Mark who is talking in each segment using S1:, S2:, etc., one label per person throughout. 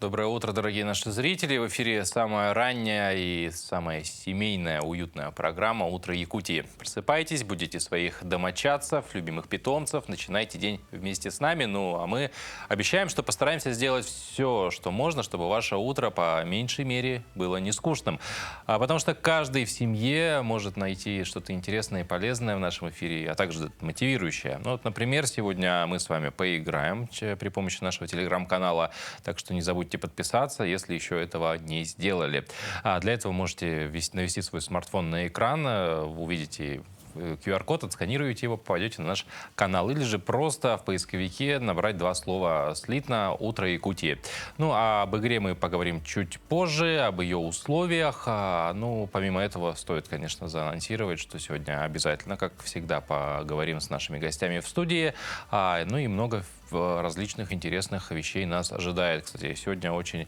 S1: Доброе утро, дорогие наши зрители. В эфире самая ранняя и самая семейная, уютная программа «Утро Якутии». Просыпайтесь, будете своих домочадцев, любимых питомцев, начинайте день вместе с нами. Ну, а мы обещаем, что постараемся сделать все, что можно, чтобы ваше утро по меньшей мере было не скучным. Потому что каждый в семье может найти что-то интересное и полезное в нашем эфире, а также мотивирующее. Ну, вот, например, сегодня мы с вами поиграем при помощи нашего телеграм-канала, так что не забудьте подписаться, если еще этого не сделали. Для этого можете навести свой смартфон на экран, вы увидите QR-код, отсканируете его, попадете на наш канал. Или же просто в поисковике набрать два слова слитно «Утро Якутии». Ну, а об игре мы поговорим чуть позже, об ее условиях. Ну, помимо этого, стоит, конечно, заанонсировать, что сегодня обязательно, как всегда, поговорим с нашими гостями в студии. Ну и много различных интересных вещей нас ожидает. Кстати, сегодня очень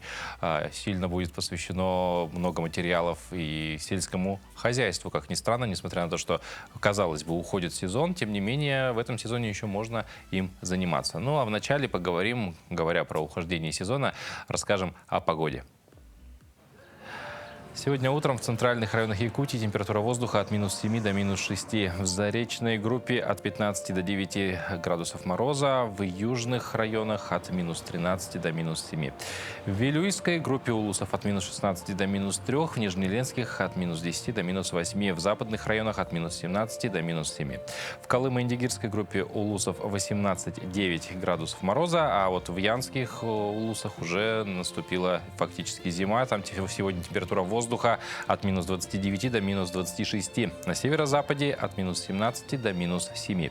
S1: сильно будет посвящено много материалов и сельскому хозяйству. Как ни странно, несмотря на то, что, казалось бы, уходит сезон, тем не менее, в этом сезоне еще можно им заниматься. Ну, а вначале поговорим, говоря про ухождение сезона, расскажем о погоде. Сегодня утром в центральных районах Якутии температура воздуха от -7 до -6. В заречной группе от 15 до 9 градусов мороза. В южных районах от -13 до -7. В Вилюйской группе улусов от -16 до -3. В Нижнеленских от -10 до -8. В западных районах от -17 до -7. В Колымо-Индигирской группе улусов 18-9 градусов мороза. А вот в Янских улусах уже наступила фактически зима. Там сегодня температура воздуха от -29 до -26. На северо-западе от -17 до -7.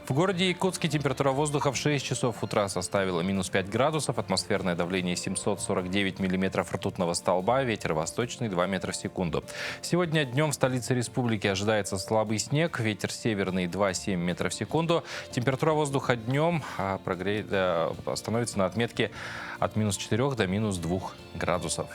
S1: В городе Якутске температура воздуха в 6 часов утра составила -5 градусов. Атмосферное давление 749 миллиметров ртутного столба. Ветер восточный 2 метра в секунду. Сегодня днем в столице республики ожидается слабый снег. Ветер северный 2,7 метров в секунду. Температура воздуха днем становится на отметке от -4 до -2 градусов.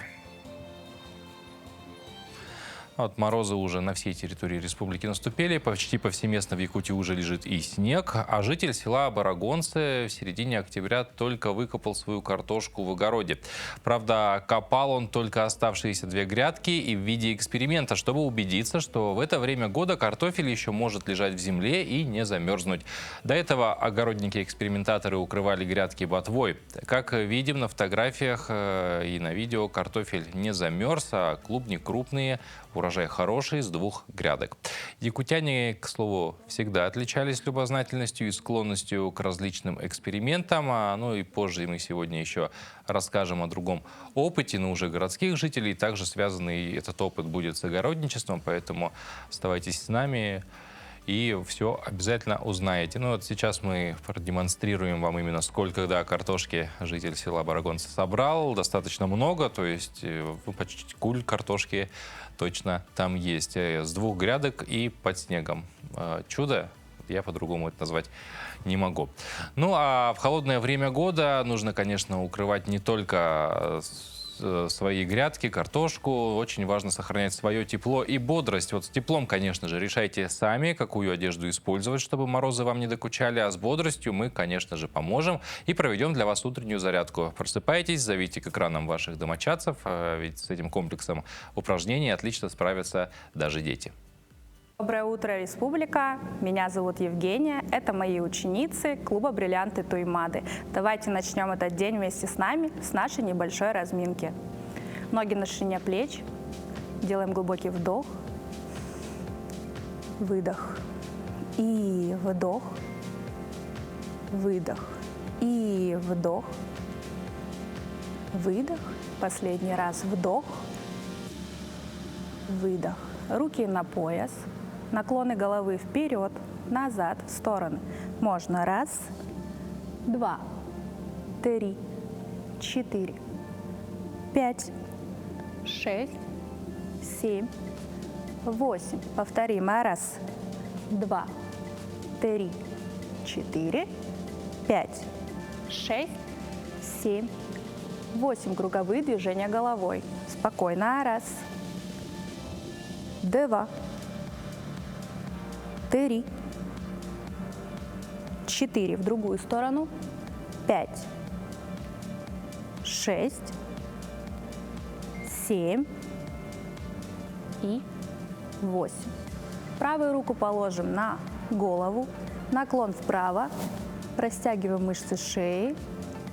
S1: Вот морозы уже на всей территории республики наступили. Почти повсеместно в Якутии уже лежит и снег. А житель села Барагонцы в середине октября только выкопал свою картошку в огороде. Правда, копал он только оставшиеся 2 грядки и в виде эксперимента, чтобы убедиться, что в это время года картофель еще может лежать в земле и не замерзнуть. До этого огородники-экспериментаторы укрывали грядки ботвой. Как видим на фотографиях и на видео, картофель не замерз, а клубни крупные, урожай хороший, с 2 грядок. Якутяне, к слову, всегда отличались любознательностью и склонностью к различным экспериментам. Ну и позже мы сегодня еще расскажем о другом опыте, но уже городских жителей. Также связанный этот опыт будет с огородничеством, поэтому оставайтесь с нами и все обязательно узнаете. Ну вот сейчас мы продемонстрируем вам именно сколько картошки житель села Барагонцы собрал. Достаточно много, то есть почти куль картошки точно там есть. С 2 грядок и под снегом. Чудо, я по-другому это назвать не могу. Ну а в холодное время года нужно, конечно, укрывать не только свои грядки, картошку. Очень важно сохранять свое тепло и бодрость. Вот с теплом, конечно же, решайте сами, какую одежду использовать, чтобы морозы вам не докучали. А с бодростью мы, конечно же, поможем и проведем для вас утреннюю зарядку. Просыпайтесь, зовите к экранам ваших домочадцев, ведь с этим комплексом упражнений отлично справятся даже дети.
S2: Доброе утро, республика! Меня зовут Евгения. Это мои ученицы клуба «Бриллианты Туймады». Давайте начнем этот день вместе с нами, с нашей небольшой разминки. Ноги на ширине плеч. Делаем глубокий вдох, выдох и вдох, выдох и вдох, выдох. Последний раз вдох, выдох. Руки на пояс. Наклоны головы вперед, назад, в стороны. Можно 1, 2, 3, 4, 5, 6, 7, 8. Повторим. 1, 2, 3, 4, 5, 6, 7, 8. Круговые движения головой. Спокойно. 1, 2, 3, 4. В другую сторону. 5, 6, 7 и 8. Правую руку положим на голову, наклон вправо, растягиваем мышцы шеи,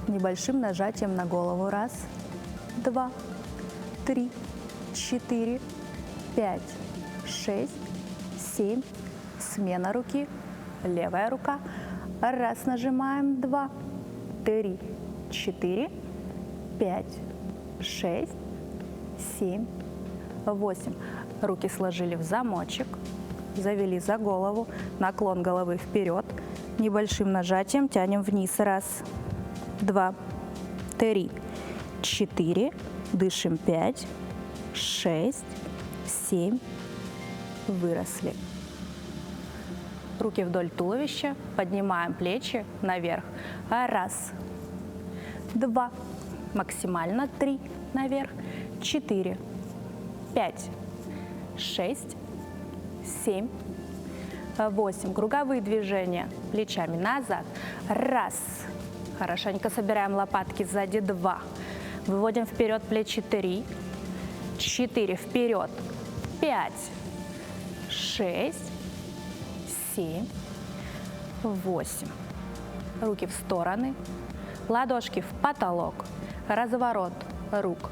S2: небольшим нажатием на голову. 1, 2, 3, 4, 5, 6, 7. Смена руки. Левая рука. 1 нажимаем, 2, 3, 4, 5, 6, 7, 8. Руки сложили в замочек, завели за голову, наклон головы вперед, небольшим нажатием тянем вниз. 1, 2, 3, 4, дышим 5, 6, 7, выросли. Руки вдоль туловища, поднимаем плечи наверх. 1, 2, максимально 3 наверх, 4, 5, 6, 7, 8. Круговые движения плечами назад. 1. Хорошенько собираем лопатки сзади. 2. Выводим вперед плечи. 3, 4. Вперед. 5, 6, 7, 8. Руки в стороны. Ладошки в потолок. Разворот рук.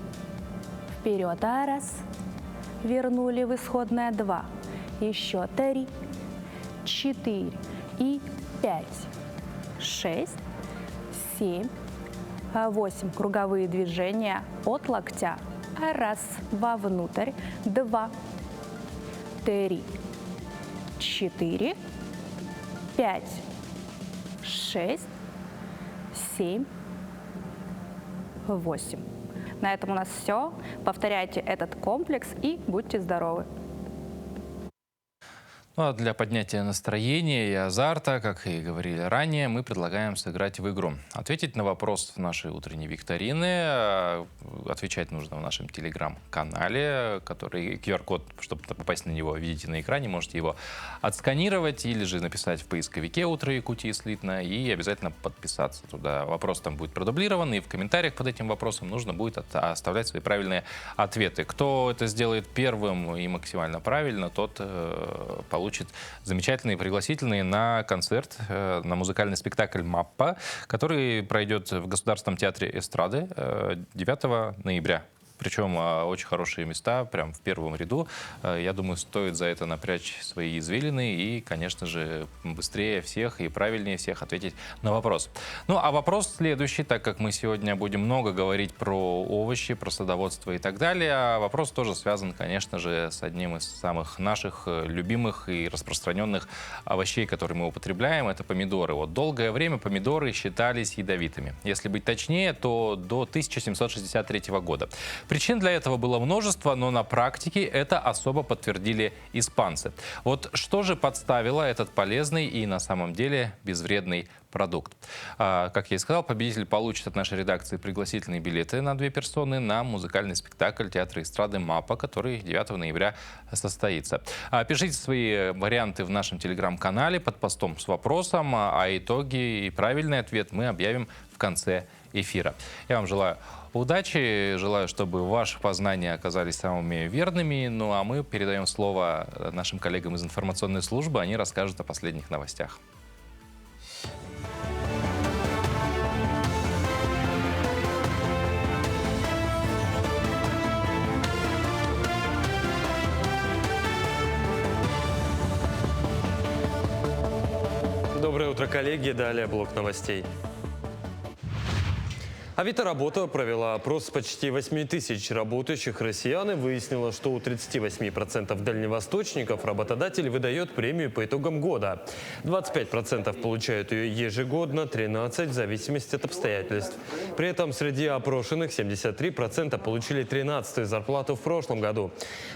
S2: Вперед. 1. Вернули в исходное. 2. Еще 3, 4 и 5, 6, 7, 8. Круговые движения от локтя. 1. Вовнутрь. 2, 3, 4, 5, 6, 7, 8. На этом у нас все. Повторяйте этот комплекс и будьте здоровы.
S1: Ну, а для поднятия настроения и азарта, как и говорили ранее, мы предлагаем сыграть в игру. Ответить на вопрос в нашей утренней викторины. Отвечать нужно в нашем телеграм-канале, который QR-код, чтобы попасть на него, видите на экране, можете его отсканировать или же написать в поисковике «Утро Якутии» слитно и обязательно подписаться туда. Вопрос там будет продублирован, и в комментариях под этим вопросом нужно будет оставлять свои правильные ответы. Кто это сделает первым и максимально правильно, тот получит замечательные пригласительные на концерт, на музыкальный спектакль «Маппа», который пройдет в Государственном театре эстрады 9 ноября. Причем очень хорошие места, прям в первом ряду. Я думаю, стоит за это напрячь свои извилины и, конечно же, быстрее всех и правильнее всех ответить на вопрос. Ну, а вопрос следующий, так как мы сегодня будем много говорить про овощи, про садоводство и так далее, а вопрос тоже связан, конечно же, с одним из самых наших любимых и распространенных овощей, которые мы употребляем, это помидоры. Вот долгое время помидоры считались ядовитыми. Если быть точнее, то до 1763 года. Причин для этого было множество, но на практике это особо подтвердили испанцы. Вот что же подставило этот полезный и на самом деле безвредный продукт? Как я и сказал, победитель получит от нашей редакции пригласительные билеты на 2 персоны на музыкальный спектакль театра эстрады «Маппа», который 9 ноября состоится. Пишите свои варианты в нашем телеграм-канале под постом с вопросом, а итоги и правильный ответ мы объявим в конце эфира. Я вам желаю удачи, желаю, чтобы ваши познания оказались самыми верными. Ну а мы передаем слово нашим коллегам из информационной службы. Они расскажут о последних новостях.
S3: Доброе утро, коллеги. Далее блок новостей. Авито-работа провела опрос почти 8 тысяч работающих россиян и выяснила, что у 38% дальневосточников работодатель выдает премию по итогам года. 25% получают ее ежегодно, 13% в зависимости от обстоятельств. При этом среди опрошенных 73% получили 13-ю зарплату в прошлом году.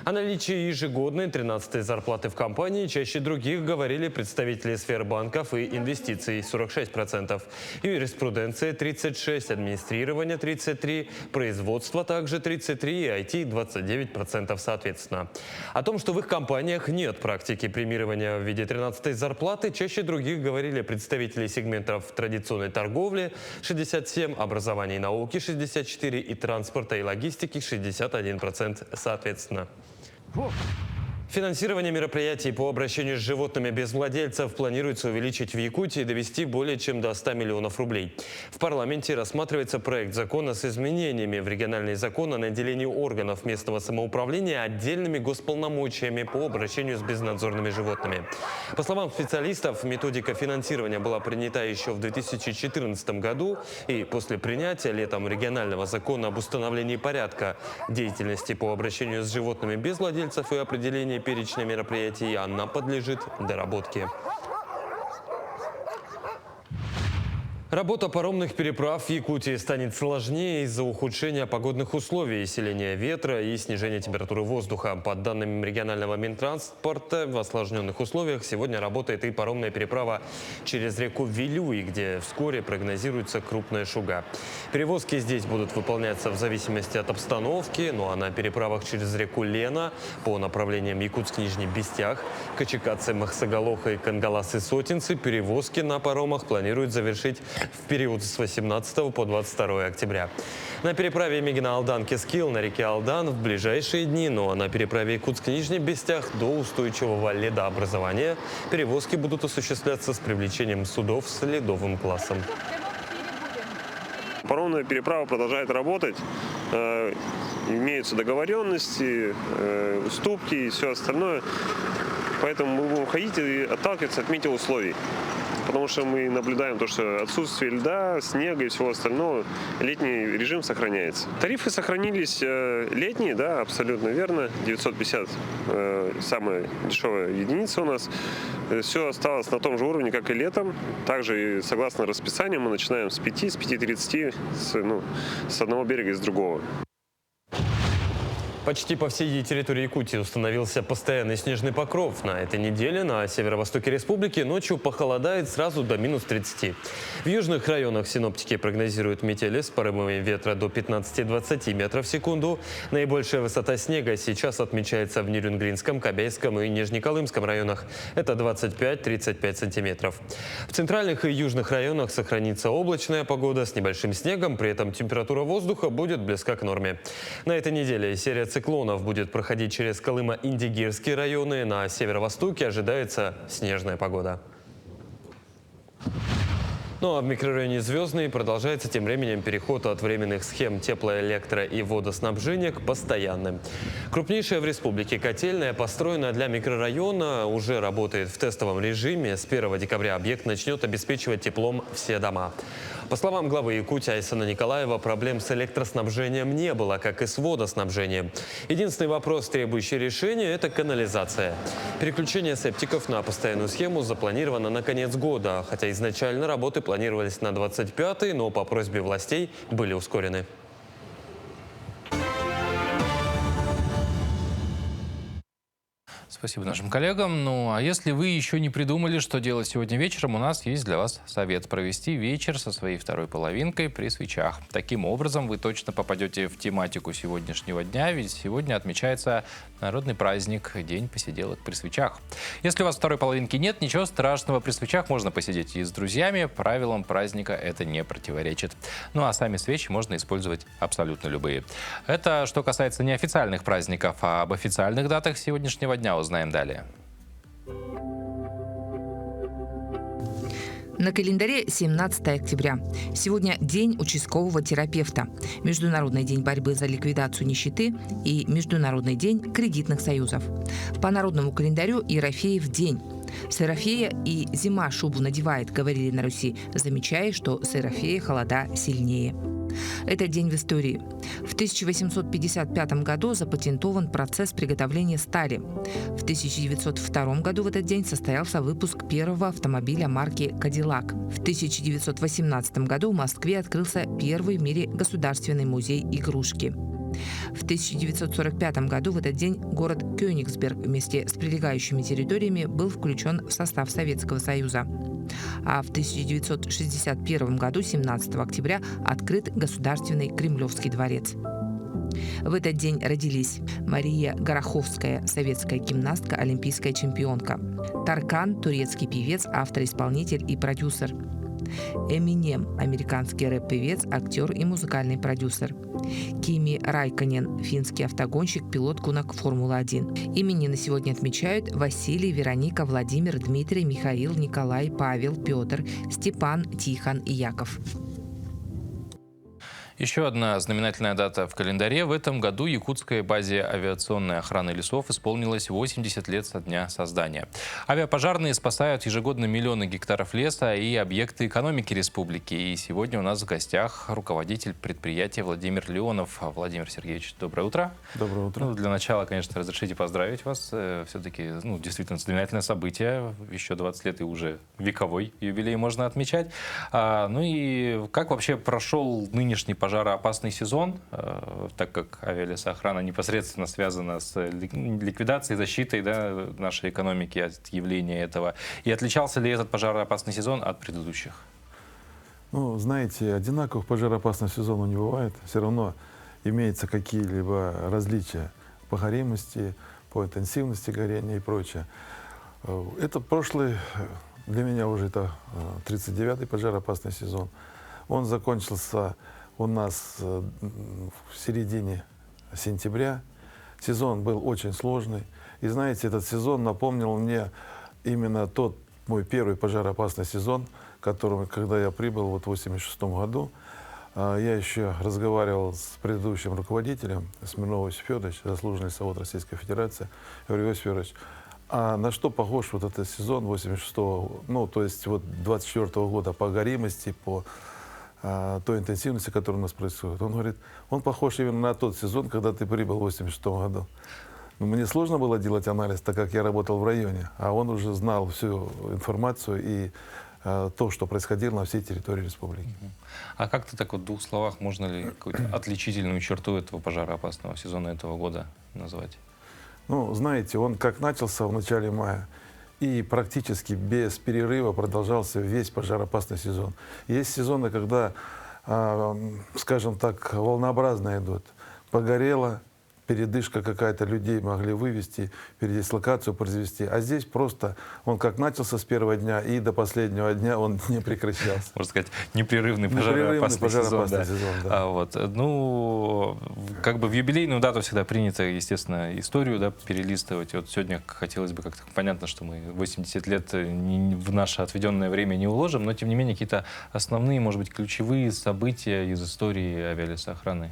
S3: О наличии ежегодной 13-й зарплаты в компании чаще других говорили представители сфер банков и инвестиций – 46%, юриспруденции – 36%, администрации администрирование 33%, производство также 33% и IT 29% соответственно. О том, что в их компаниях нет практики премирования в виде 13-й зарплаты, чаще других говорили представители сегментов традиционной торговли 67%, образования и науки 64% и транспорта и логистики 61% соответственно. Финансирование мероприятий по обращению с животными без владельцев планируется увеличить в Якутии и довести более чем до 100 миллионов рублей. В парламенте рассматривается проект закона с изменениями в региональный закон о наделении органов местного самоуправления отдельными госполномочиями по обращению с безнадзорными животными. По словам специалистов, методика финансирования была принята еще в 2014 году, и после принятия летом регионального закона об установлении порядка деятельности по обращению с животными без владельцев и определении перечня мероприятий, она подлежит доработке. Работа паромных переправ в Якутии станет сложнее из-за ухудшения погодных условий, силения ветра и снижения температуры воздуха. По данным регионального Минтранспорта, в осложненных условиях сегодня работает и паромная переправа через реку Вилюй, где вскоре прогнозируется крупная шуга. Перевозки здесь будут выполняться в зависимости от обстановки, ну а на переправах через реку Лена по направлениям Якутск-Нижний Бестях, Качекаце-Махсоголоха и Кангаласы-Сотинцы перевозки на паромах планируют завершить в период с 18 по 22 октября. На переправе Мегина-Алдан-Кескил на реке Алдан в ближайшие дни, ну а на переправе Якутск-Нижний Бестях до устойчивого ледообразования перевозки будут осуществляться с привлечением судов с ледовым классом.
S4: Паромная переправа продолжает работать. Имеются договоренности, уступки и все остальное. Поэтому мы будем ходить и отталкиваться от метеоусловий. Потому что мы наблюдаем то, что отсутствие льда, снега и всего остального, летний режим сохраняется. Тарифы сохранились летние, да, абсолютно верно. 950 самая дешевая единица у нас. Все осталось на том же уровне, как и летом. Также, согласно расписанию, мы начинаем с 5, с 5:30, с одного берега и с другого.
S3: Почти по всей территории Якутии установился постоянный снежный покров. На этой неделе на северо-востоке республики ночью похолодает сразу до минус 30. В южных районах синоптики прогнозируют метели с порывами ветра до 15-20 метров в секунду. Наибольшая высота снега сейчас отмечается в Нерюнгринском, Кобейском и Нижнеколымском районах. Это 25-35 сантиметров. В центральных и южных районах сохранится облачная погода с небольшим снегом. При этом температура воздуха будет близка к норме. На этой неделе серия циклонов будет проходить через Колымо-Индигирские районы. На северо-востоке ожидается снежная погода. Ну а в микрорайоне Звездный продолжается тем временем переход от временных схем тепло-, электро- и водоснабжения к постоянным. Крупнейшая в республике котельная, построенная для микрорайона, уже работает в тестовом режиме. С 1 декабря объект начнет обеспечивать теплом все дома. По словам главы Якутии Айсена Николаева, проблем с электроснабжением не было, как и с водоснабжением. Единственный вопрос, требующий решения, это канализация. Переключение септиков на постоянную схему запланировано на конец года, хотя изначально работы планировались на 25-й, но по просьбе властей были ускорены.
S1: Спасибо нашим коллегам. Ну, а если вы еще не придумали, что делать сегодня вечером, у нас есть для вас совет: провести вечер со своей второй половинкой при свечах. Таким образом, вы точно попадете в тематику сегодняшнего дня, ведь сегодня отмечается народный праздник – День посиделок при свечах. Если у вас второй половинки нет, ничего страшного, при свечах можно посидеть и с друзьями, правилам праздника это не противоречит. Ну, а сами свечи можно использовать абсолютно любые. Это что касается неофициальных праздников, а об официальных датах сегодняшнего дня узнаем далее.
S5: На календаре 17 октября. Сегодня День участкового терапевта, Международный день борьбы за ликвидацию нищеты и Международный день кредитных союзов. По народному календарю Ерофеев день. С Ерофея и зима шубу надевает, говорили на Руси, замечая, что с Ерофея холода сильнее. Этот день в истории. В 1855 году запатентован процесс приготовления стали. В 1902 году в этот день состоялся выпуск первого автомобиля марки «Кадиллак». В 1918 году в Москве открылся первый в мире государственный музей игрушки. В 1945 году в этот день город Кёнигсберг вместе с прилегающими территориями был включен в состав Советского Союза. А в 1961 году, 17 октября, открыт Государственный Кремлевский дворец. В этот день родились Мария Гороховская, советская гимнастка, олимпийская чемпионка; Таркан, турецкий певец, автор-исполнитель и продюсер; Эминем, американский рэп-певец, актер и музыкальный продюсер; Кими Райконен, финский автогонщик, пилот гонок Формулы-1. Именины сегодня отмечают Василий, Вероника, Владимир, Дмитрий, Михаил, Николай, Павел, Петр, Степан, Тихон и Яков.
S1: Еще одна знаменательная дата в календаре. В этом году якутской базе авиационной охраны лесов исполнилось 80 лет со дня создания. Авиапожарные спасают ежегодно миллионы гектаров леса и объекты экономики республики. И сегодня у нас в гостях руководитель предприятия Владимир Леонов. Владимир Сергеевич, доброе утро.
S6: Доброе утро.
S1: Ну, для начала, конечно, разрешите поздравить вас. Все-таки, действительно, знаменательное событие. Еще 20 лет и уже вековой юбилей можно отмечать. Ну и как вообще прошел нынешний пожароопасный сезон, так как авиалесоохрана непосредственно связана с ликвидацией, защитой, да, нашей экономики от явления этого. И отличался ли этот пожароопасный сезон от предыдущих?
S6: Ну, знаете, одинаковых пожароопасных сезонов не бывает. Все равно имеются какие-либо различия по горимости, по интенсивности горения и прочее. Это прошлый, для меня уже это 39-й пожароопасный сезон. Он закончился у нас в середине сентября. Сезон был очень сложный. И знаете, этот сезон напомнил мне именно тот мой первый пожароопасный сезон, который, когда я прибыл в 1986 году. Я еще разговаривал с предыдущим руководителем, Смирновым Иосиф Федорович, заслуженный совет Российской Федерации. Я говорю: Иосиф Федорович, а на что похож вот этот сезон 86-го, то есть 24-го года по горимости, по той интенсивности, которая у нас происходит? Он говорит, он похож именно на тот сезон, когда ты прибыл в 86 году. Но мне сложно было делать анализ, так как я работал в районе, а он уже знал всю информацию и то, что происходило на всей территории республики.
S1: А как-то так вот в двух словах можно ли какую-то отличительную черту этого пожароопасного сезона этого года назвать?
S6: Ну, знаете, он как начался в начале мая, и практически без перерыва продолжался весь пожароопасный сезон. Есть сезоны, когда, скажем так, волнообразно идут. Погорело, передышка какая-то, людей могли вывести, передислокацию произвести. А здесь просто он как начался с первого дня и до последнего дня он не прекращался.
S1: Можно сказать, непрерывный пожароопасный сезон.
S6: Да.
S1: Как бы в юбилейную дату всегда принято, естественно, историю перелистывать. Вот сегодня хотелось бы как-то понятно, что мы 80 лет в наше отведенное время не уложим, но тем не менее какие-то основные, может быть, ключевые события из истории авиалесоохраны.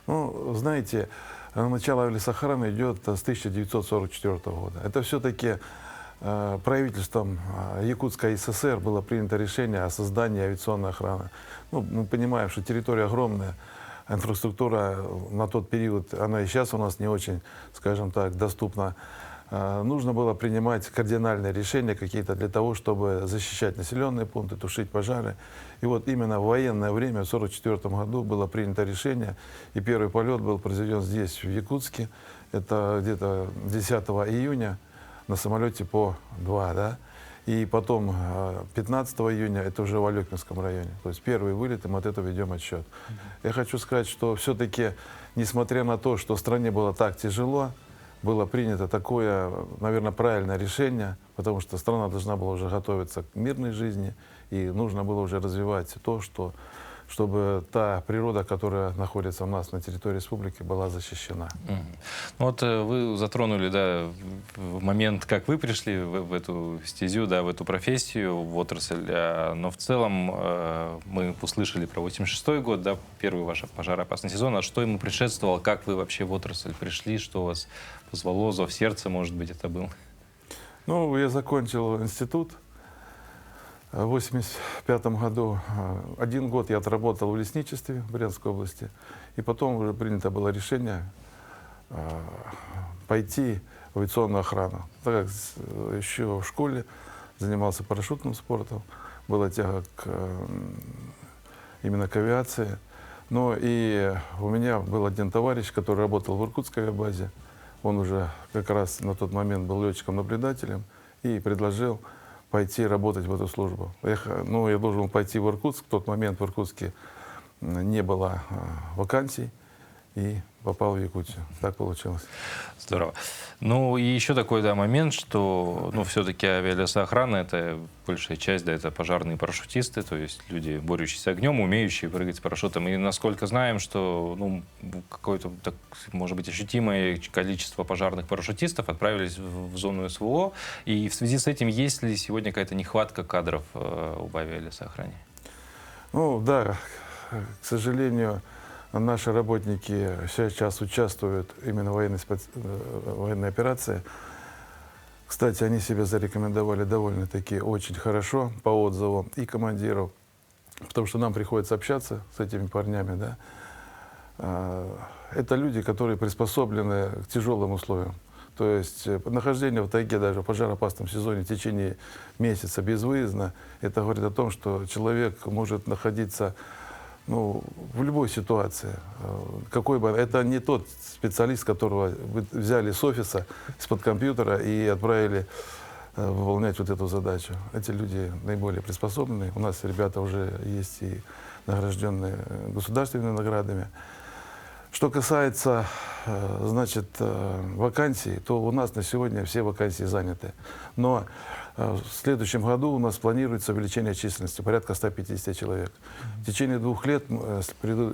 S6: Ну, знаете, начало авиалесоохраны идет с 1944 года. Это все-таки правительством Якутской ССР было принято решение о создании авиационной охраны. Мы понимаем, что территория огромная, инфраструктура на тот период, она и сейчас у нас не очень, скажем так, доступна. Нужно было принимать кардинальные решения какие-то для того, чтобы защищать населенные пункты, тушить пожары. И вот именно в военное время, в 1944 году, было принято решение, и первый полет был произведен здесь, в Якутске. Это где-то 10 июня на самолете По-2, да? И потом 15 июня, это уже в Алекминском районе. То есть первый вылет, и мы от этого ведем отсчет. Я хочу сказать, что все-таки, несмотря на то, что стране было так тяжело, было принято такое, наверное, правильное решение, потому что страна должна была уже готовиться к мирной жизни, и нужно было уже развивать то, чтобы та природа, которая находится у нас на территории республики, была защищена.
S1: Вот вы затронули, да, в момент, как вы пришли в эту стезю, да, в эту профессию, в отрасль, но в целом мы услышали про 86-й год, да, первый ваш пожароопасный сезон, а что ему предшествовало, как вы вообще в отрасль пришли, что вас позвало, зов сердца, может быть, это был?
S6: Ну, я закончил институт. В 1985 году 1 год я отработал в лесничестве в Брянской области, и потом уже принято было решение пойти в авиационную охрану. Так как еще в школе занимался парашютным спортом, была тяга именно к авиации. Но и у меня был один товарищ, который работал в Иркутской авиабазе. Он уже как раз на тот момент был летчиком-наблюдателем и предложил пойти работать в эту службу. Я должен был пойти в Иркутск. В тот момент в Иркутске не было вакансий, и попал в Якутию. Так получилось.
S1: Здорово. Ну и еще такой, да, момент, что, ну, все-таки авиалесоохрана — это большая часть, да, это пожарные парашютисты, то есть люди, борющиеся огнем, умеющие прыгать с парашютом. И насколько знаем, что, ну, какое-то, так, может быть, ощутимое количество пожарных парашютистов отправились в зону СВО. И в связи с этим есть ли сегодня какая-то нехватка кадров в авиалесоохране?
S6: Ну да, к сожалению, наши работники сейчас участвуют именно в военной операции. Кстати, они себя зарекомендовали довольно-таки очень хорошо по отзывам и командиров, потому что нам приходится общаться с этими парнями. Да? Это люди, которые приспособлены к тяжелым условиям. То есть нахождение в тайге даже в пожароопасном сезоне в течение месяца безвыездно, это говорит о том, что человек может находиться, ну, в любой ситуации. Какой бы, это не тот специалист, которого вы взяли с офиса, из-под компьютера и отправили выполнять вот эту задачу. Эти люди наиболее приспособлены. У нас ребята уже есть и награжденные государственными наградами. Что касается, значит, вакансий, то у нас на сегодня все вакансии заняты. Но в следующем году у нас планируется увеличение численности, порядка 150 человек. В течение 2 лет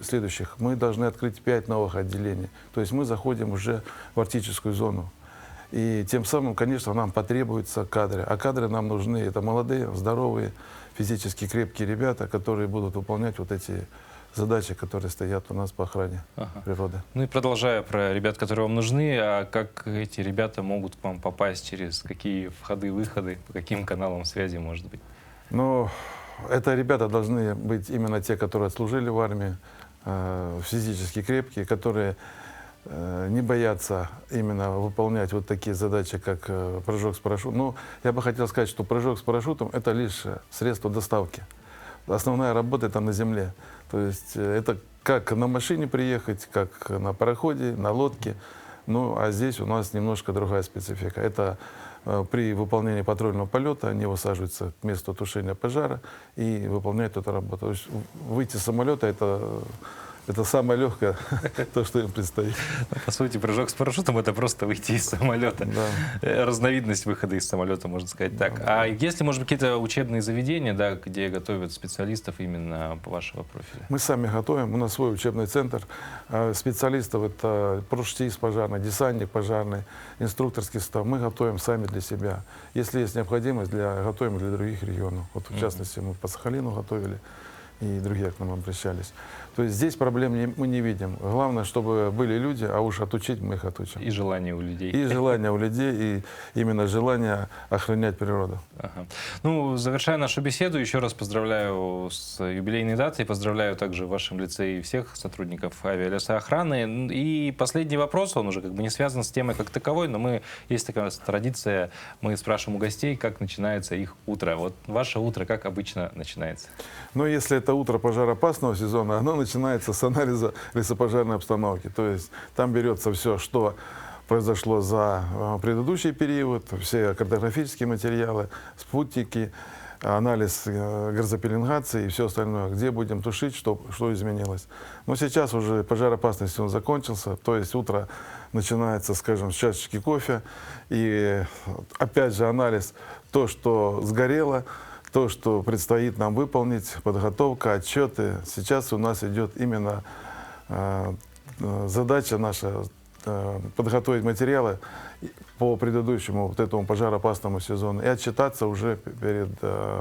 S6: следующих мы должны открыть 5 новых отделений. То есть мы заходим уже в арктическую зону. И тем самым, конечно, нам потребуются кадры. А кадры нам нужны. Это молодые, здоровые, физически крепкие ребята, которые будут выполнять вот эти задачи, которые стоят у нас по охране природы.
S1: Ну и продолжая про ребят, которые вам нужны, а как эти ребята могут к вам попасть, через какие входы-выходы, по каким каналам связи, может быть?
S6: Ну, это ребята должны быть именно те, которые отслужили в армии, физически крепкие, которые не боятся именно выполнять вот такие задачи, как прыжок с парашютом. Ну, я бы хотел сказать, что прыжок с парашютом — это лишь средство доставки. Основная работа — это на земле. То есть это как на машине приехать, как на пароходе, на лодке. Ну, а здесь у нас немножко другая специфика. Это при выполнении патрульного полета они высаживаются к месту тушения пожара и выполняют эту работу. То есть выйти с самолета — это самое легкое, то, что им предстоит.
S1: По сути, прыжок с парашютом — это просто выйти из самолета.
S6: Да.
S1: Разновидность выхода из самолета, можно сказать так. А есть ли, может быть, какие-то учебные заведения, да, где готовят специалистов именно по вашего профиля?
S6: Мы сами готовим. У нас свой учебный центр специалистов. Это парашютист пожарный, десантник пожарный, инструкторский состав. Мы готовим сами для себя. Если есть необходимость, готовим для других регионов. Вот, в частности, мы по Сахалину готовили, и другие к нам обращались. То есть здесь проблем мы не видим. Главное, чтобы были люди, а уж отучить мы их отучим.
S1: И желание у людей.
S6: И желание у людей, и именно желание охранять природу.
S1: Ага. Ну, завершая нашу беседу, еще раз поздравляю с юбилейной датой, поздравляю также в вашем лице и всех сотрудников авиалесоохраны. И последний вопрос, он уже как бы не связан с темой как таковой, но есть такая традиция, мы спрашиваем у гостей, как начинается их утро. Вот ваше утро как обычно начинается?
S6: Но если это утро пожароопасного сезона, оно начинается с анализа лесопожарной обстановки. То есть там берется все, что произошло за предыдущий период, все картографические материалы, спутники, анализ газопеленгации и все остальное, где будем тушить, что изменилось. Но сейчас уже пожароопасный сезон закончился, то есть утро начинается, скажем, с чашечки кофе, и опять же анализ, то, что сгорело, то, что предстоит нам выполнить, подготовка, отчеты. Сейчас у нас идет именно задача наша подготовить материалы по предыдущему вот этому пожароопасному сезону и отчитаться уже перед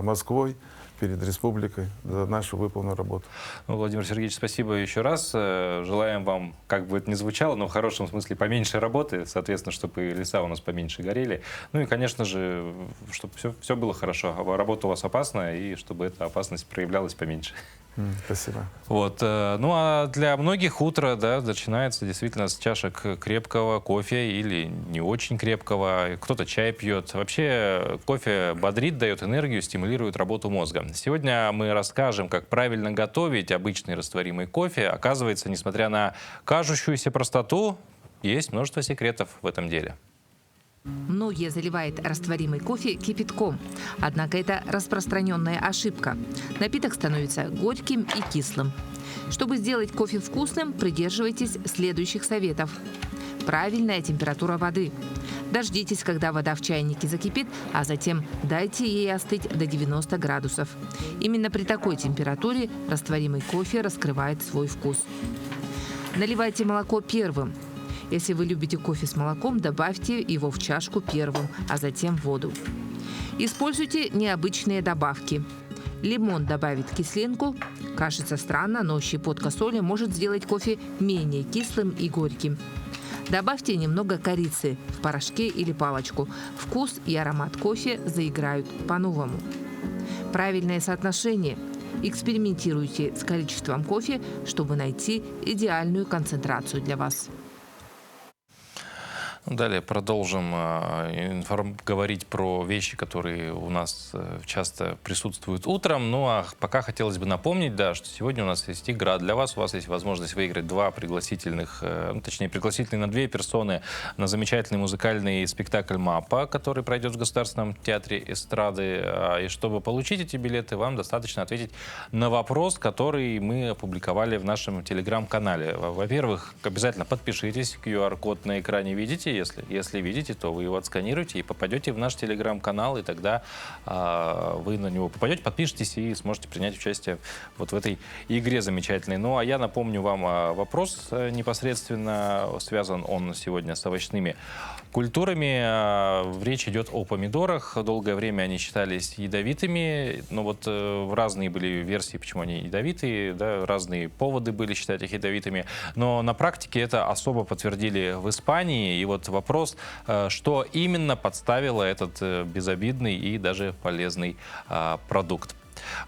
S6: Москвой, перед республикой за нашу выполненную работу.
S1: Ну, Владимир Сергеевич, спасибо еще раз. Желаем вам, как бы это ни звучало, но в хорошем смысле поменьше работы, соответственно, чтобы и леса у нас поменьше горели. Ну и, конечно же, чтобы все было хорошо. Работа у вас опасная, и чтобы эта опасность проявлялась поменьше.
S6: Спасибо.
S1: Вот. Ну а для многих утро, да, начинается действительно с чашек крепкого кофе или не очень крепкого. Кто-то чай пьет. Вообще кофе бодрит, дает энергию, стимулирует работу мозга. Сегодня мы расскажем, как правильно готовить обычный растворимый кофе. Оказывается, несмотря на кажущуюся простоту, есть множество секретов в этом деле.
S5: Многие заливают растворимый кофе кипятком. Однако это распространенная ошибка. Напиток становится горьким и кислым. Чтобы сделать кофе вкусным, придерживайтесь следующих советов. Правильная температура воды. Дождитесь, когда вода в чайнике закипит, а затем дайте ей остыть до 90 градусов. Именно при такой температуре растворимый кофе раскрывает свой вкус. Наливайте молоко первым. Если вы любите кофе с молоком, добавьте его в чашку первым, а затем воду. Используйте необычные добавки. Лимон добавит кислинку. Кажется странно, но щепотка соли может сделать кофе менее кислым и горьким. Добавьте немного корицы в порошке или палочку. Вкус и аромат кофе заиграют по-новому. Правильное соотношение. Экспериментируйте с количеством кофе, чтобы найти идеальную концентрацию для вас.
S1: Далее продолжим говорить про вещи, которые у нас часто присутствуют утром. Ну а пока хотелось бы напомнить, да, что сегодня у нас есть игра для вас. У вас есть возможность выиграть пригласительные на 2 персоны на замечательный музыкальный спектакль «Маппа», который пройдет в Государственном театре эстрады. И чтобы получить эти билеты, вам достаточно ответить на вопрос, который мы опубликовали в нашем телеграм-канале. Во-первых, обязательно подпишитесь, QR-код на экране видите. Если видите, то вы его отсканируете и попадете в наш телеграм-канал, и тогда вы на него попадете, подпишитесь и сможете принять участие вот в этой игре замечательной. Ну, а я напомню вам вопрос непосредственно, связан он сегодня с овощными культурами. Речь идет о помидорах. Долгое время они считались ядовитыми, но вот разные были версии, почему они ядовитые, да, разные поводы были считать их ядовитыми. Но на практике это особо подтвердили в Испании. И вот вопрос, что именно подставило этот безобидный и даже полезный продукт.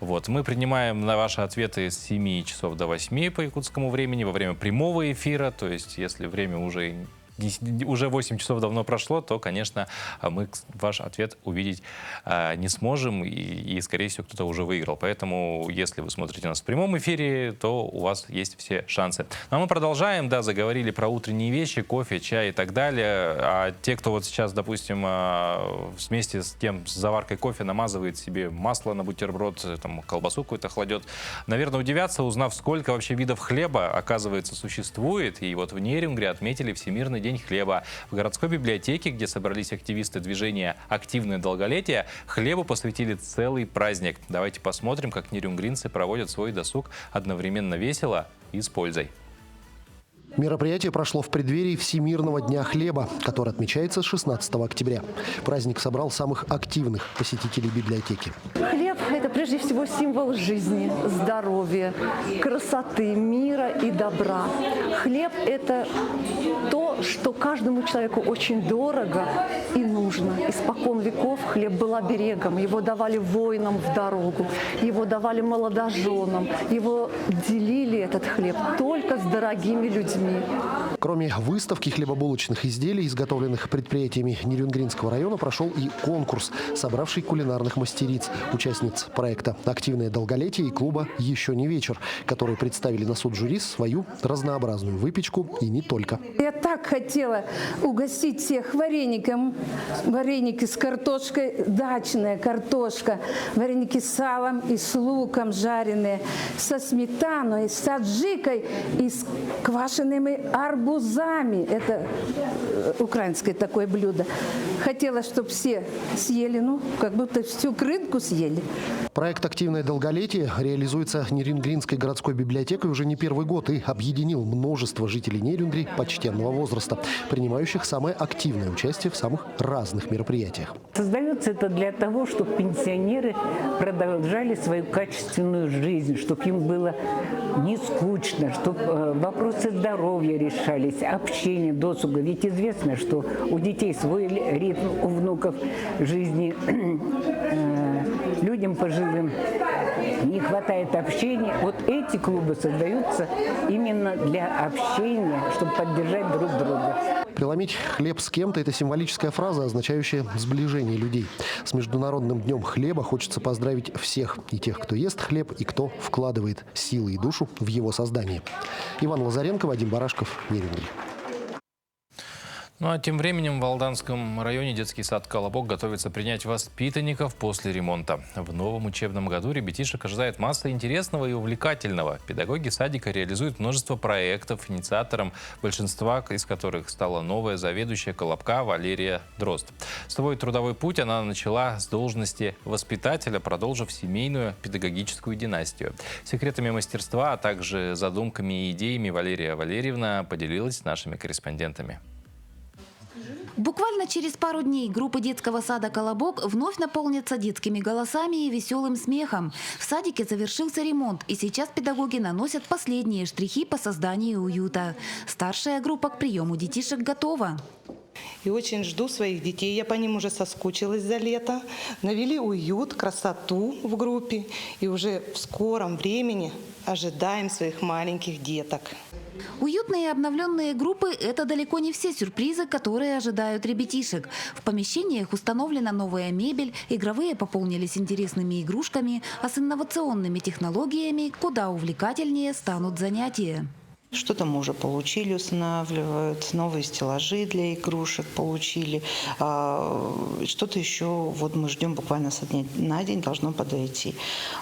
S1: Вот. Мы принимаем на ваши ответы с 7 часов до 8 по якутскому времени во время прямого эфира. То есть, если время уже 8 часов давно прошло, то, конечно, мы ваш ответ увидеть не сможем, и, скорее всего, кто-то уже выиграл. Поэтому, если вы смотрите нас в прямом эфире, то у вас есть все шансы. Но мы продолжаем, да, заговорили про утренние вещи, кофе, чай и так далее. А те, кто вот сейчас, допустим, вместе с заваркой кофе намазывает себе масло на бутерброд, там, колбасу какую-то кладет, наверное, удивятся, узнав, сколько вообще видов хлеба, оказывается, существует. И вот в Нерюнгри отметили Всемирный день хлеба. В городской библиотеке, где собрались активисты движения «Активное долголетие», хлебу посвятили целый праздник. Давайте посмотрим, как нерюнгринцы проводят свой досуг одновременно весело и с пользой.
S7: Мероприятие прошло в преддверии Всемирного дня хлеба, который отмечается с 16 октября. Праздник собрал самых активных посетителей библиотеки.
S8: Хлеб – это прежде всего символ жизни, здоровья, красоты, мира и добра. Хлеб – это то, что каждому человеку очень дорого и нужно. Испокон веков хлеб был оберегом. Его давали воинам в дорогу, его давали молодоженам, его делили, этот хлеб, только с дорогими людьми.
S7: Кроме выставки хлебобулочных изделий, изготовленных предприятиями Нерюнгринского района, прошел и конкурс, собравший кулинарных мастериц, участниц проекта «Активное долголетие» и клуба «Еще не вечер», которые представили на суд жюри свою разнообразную выпечку и не только.
S9: Я так хотела угостить всех вареником. Вареники с картошкой, дачная картошка, вареники с салом и с луком жареные, со сметаной, с аджикой и с квашеными арбузами. Это украинское такое блюдо. Хотела, чтобы все съели, как будто всю крынку съели.
S7: Проект «Активное долголетие» реализуется Нерюнгринской городской библиотекой уже не первый год и объединил множество жителей Нерюнгри почтенного возраста, принимающих самое активное участие в самых разных мероприятиях.
S10: Создается это для того, чтобы пенсионеры продолжали свою качественную жизнь, чтобы им было не скучно, чтобы вопросы здоровья решались, общение, досуга. Ведь известно, что у детей свой ритм, у внуков жизни, людям пожилым не хватает общения. Вот эти клубы создаются именно для общения, чтобы поддержать друг друга.
S7: Преломить хлеб с кем-то – это символическая фраза, означающая сближение людей. С Международным днем хлеба хочется поздравить всех, и тех, кто ест хлеб, и кто вкладывает силы и душу в его создание. Иван Лазаренко, Вадим Барашков, Нерюнгри.
S1: Ну а тем временем в Алданском районе детский сад «Колобок» готовится принять воспитанников после ремонта. В новом учебном году ребятишек ожидает масса интересного и увлекательного. Педагоги садика реализуют множество проектов, инициатором большинства из которых стала новая заведующая «Колобка» Валерия Дрозд. Свой трудовой путь она начала с должности воспитателя, продолжив семейную педагогическую династию. Секретами мастерства, а также задумками и идеями Валерия Валерьевна поделилась с нашими корреспондентами.
S11: Буквально через пару дней группа детского сада «Колобок» вновь наполнится детскими голосами и веселым смехом. В садике завершился ремонт, и сейчас педагоги наносят последние штрихи по созданию уюта. Старшая группа к приему детишек готова.
S12: И очень жду своих детей. Я по ним уже соскучилась за лето. Навели уют, красоту в группе. И уже в скором времени ожидаем своих маленьких деток.
S11: Уютные обновленные группы – это далеко не все сюрпризы, которые ожидают ребятишек. В помещениях установлена новая мебель, игровые пополнились интересными игрушками, а с инновационными технологиями куда увлекательнее станут занятия.
S12: Что-то мы уже получили, устанавливают, новые стеллажи для игрушек получили. Что-то еще вот мы ждем буквально со дня на день должно подойти.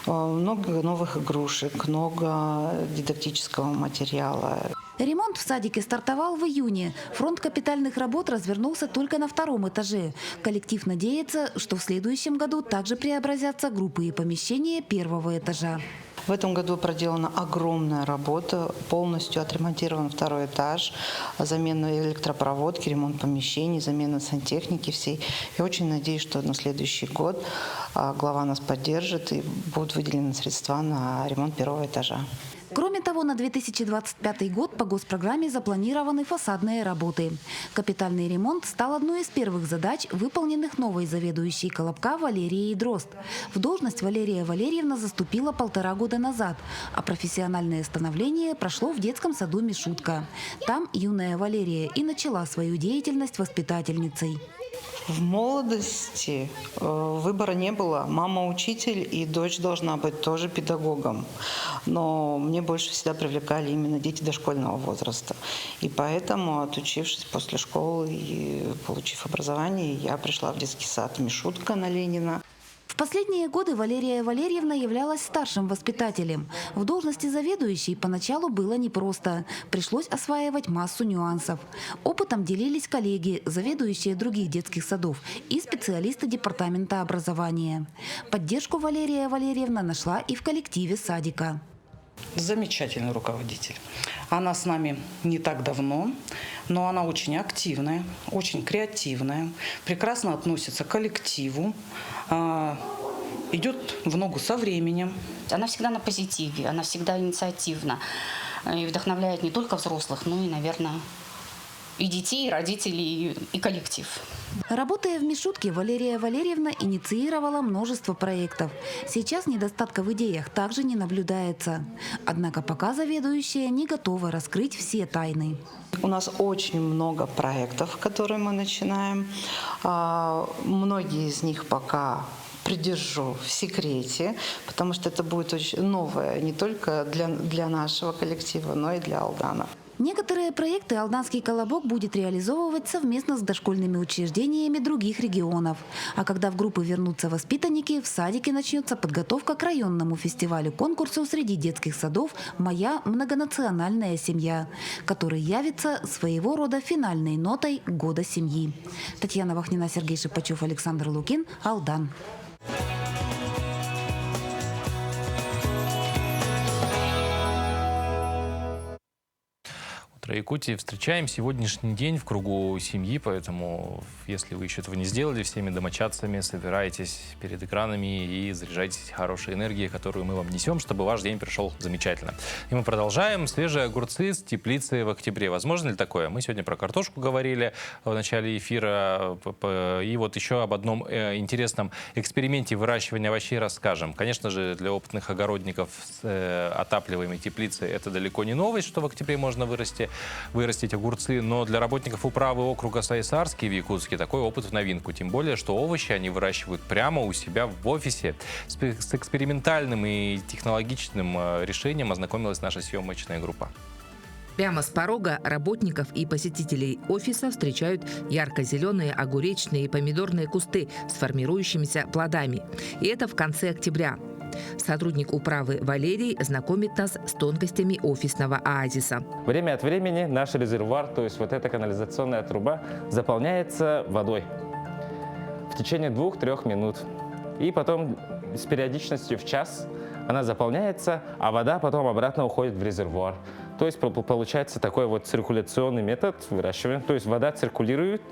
S12: Много новых игрушек, много дидактического материала.
S11: Ремонт в садике стартовал в июне. Фронт капитальных работ развернулся только на втором этаже. Коллектив надеется, что в следующем году также преобразятся группы и помещения первого этажа.
S12: В этом году проделана огромная работа, полностью отремонтирован второй этаж, замена электропроводки, ремонт помещений, замена сантехники всей. Я очень надеюсь, что на следующий год глава нас поддержит и будут выделены средства на ремонт первого этажа.
S11: Кроме того, на 2025 год по госпрограмме запланированы фасадные работы. Капитальный ремонт стал одной из первых задач, выполненных новой заведующей «Колобка» Валерией Дрозд. В должность Валерия Валерьевна заступила 1,5 года назад, а профессиональное становление прошло в детском саду «Мишутка». Там юная Валерия и начала свою деятельность воспитательницей.
S12: В молодости выбора не было. Мама учитель, и дочь должна быть тоже педагогом. Но мне больше всегда привлекали именно дети дошкольного возраста. И поэтому, отучившись после школы и получив образование, я пришла в детский сад «Мишутка» на Ленина.
S11: В последние годы Валерия Валерьевна являлась старшим воспитателем. В должности заведующей поначалу было непросто. Пришлось осваивать массу нюансов. Опытом делились коллеги, заведующие других детских садов и специалисты департамента образования. Поддержку Валерия Валерьевна нашла и в коллективе садика.
S13: Замечательный руководитель. Она с нами не так давно, но она очень активная, очень креативная, прекрасно относится к коллективу, идет в ногу со временем.
S14: Она всегда на позитиве, она всегда инициативна и вдохновляет не только взрослых, но и, наверное, и детей, и родителей, и коллектив.
S11: Работая в Мишутке, Валерия Валерьевна инициировала множество проектов. Сейчас недостатка в идеях также не наблюдается. Однако пока заведующая не готова раскрыть все тайны.
S12: У нас очень много проектов, которые мы начинаем. Многие из них пока придержу в секрете, потому что это будет очень новое не только для нашего коллектива, но и для Алдана.
S11: Некоторые проекты Алданский «Колобок» будет реализовывать совместно с дошкольными учреждениями других регионов. А когда в группы вернутся воспитанники, в садике начнется подготовка к районному фестивалю-конкурсу среди детских садов «Моя многонациональная семья», который явится своего рода финальной нотой года семьи. Татьяна Вахнина, Сергей Шипачев, Александр Лукин, Алдан.
S1: Якутии встречаем сегодняшний день в кругу семьи, поэтому, если вы еще этого не сделали, всеми домочадцами собирайтесь перед экранами и заряжайтесь хорошей энергией, которую мы вам несем, чтобы ваш день прошел замечательно. И мы продолжаем. Свежие огурцы с теплицы в октябре. Возможно ли такое? Мы сегодня про картошку говорили в начале эфира, и вот еще об одном интересном эксперименте выращивания овощей расскажем. Конечно же, для опытных огородников с отапливаемой теплицей это далеко не новость, что в октябре можно вырастить огурцы, но для работников управы округа Сайсарский в Якутске такой опыт в новинку. Тем более, что овощи они выращивают прямо у себя в офисе. С экспериментальным и технологичным решением ознакомилась наша съемочная группа.
S5: Прямо с порога работников и посетителей офиса встречают ярко-зеленые огуречные и помидорные кусты с формирующимися плодами. И это в конце октября. Сотрудник управы Валерий знакомит нас с тонкостями офисного оазиса.
S15: Время от времени наш резервуар, то есть вот эта канализационная труба, заполняется водой в течение 2-3 минут. И потом с периодичностью в час она заполняется, а вода потом обратно уходит в резервуар. То есть получается такой вот циркуляционный метод выращивания. То есть вода циркулирует